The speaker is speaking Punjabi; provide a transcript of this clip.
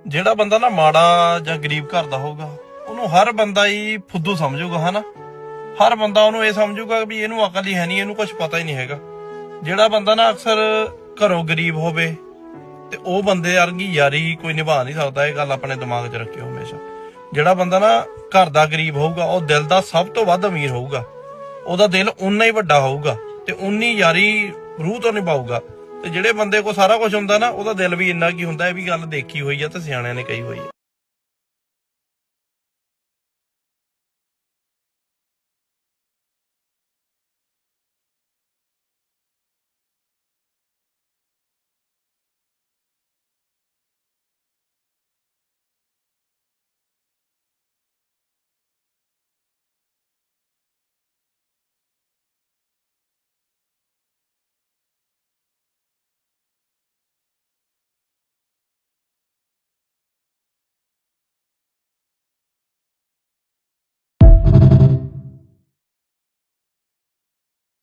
ਜਿਹੜਾ ਬੰਦਾ ਨਾ ਮਾੜਾ ਜਾਂ ਗਰੀਬ ਘਰ ਦਾ ਹੋਊਗਾ ਉਹਨੂੰ ਹਰ ਬੰਦਾ ਹੀ ਫੁੱਦੂ ਸਮਝੂਗਾ, ਹਨਾ। ਹਰ ਬੰਦਾ ਉਹਨੂੰ ਇਹ ਸਮਝੂਗਾ ਵੀ ਇਹਨੂੰ ਅਕਲ ਹੀ ਹੈ ਨਹੀਂ, ਇਹਨੂੰ ਕੁਝ ਪਤਾ ਹੀ ਨਹੀਂ ਹੈਗਾ। ਜਿਹੜਾ ਬੰਦਾ ਨਾ ਅਕਸਰ ਘਰੋਂ ਗਰੀਬ ਹੋਵੇ ਤੇ ਉਹ ਬੰਦੇ ਵਰਗੀ ਯਾਰੀ ਕੋਈ ਨਿਭਾ ਨਹੀਂ ਸਕਦਾ। ਇਹ ਗੱਲ ਆਪਣੇ ਦਿਮਾਗ 'ਚ ਰੱਖਿਓ ਹਮੇਸ਼ਾ। ਜਿਹੜਾ ਬੰਦਾ ਨਾ ਘਰ ਦਾ ਗਰੀਬ ਹੋਊਗਾ ਉਹ ਦਿਲ ਦਾ ਸਭ ਤੋਂ ਵੱਧ ਅਮੀਰ ਹੋਊਗਾ। ਉਹਦਾ ਦਿਲ ਉਨਾ ਹੀ ਵੱਡਾ ਹੋਊਗਾ ਤੇ ਉਨੀ ਯਾਰੀ ਰੂਹ ਤੋਂ ਨਿਭਾਊਗਾ। ਤੇ ਜਿਹੜੇ ਬੰਦੇ ਕੋਲ ਸਾਰਾ ਕੁਝ ਹੁੰਦਾ ਨਾ ਉਹਦਾ ਦਿਲ ਵੀ ਇੰਨਾ ਕੀ ਹੁੰਦਾ। ਇਹ ਵੀ ਗੱਲ ਦੇਖੀ ਹੋਈ ਆ ਤੇ ਸਿਆਣਿਆਂ ਨੇ ਕਹੀ ਹੋਈ ਆ।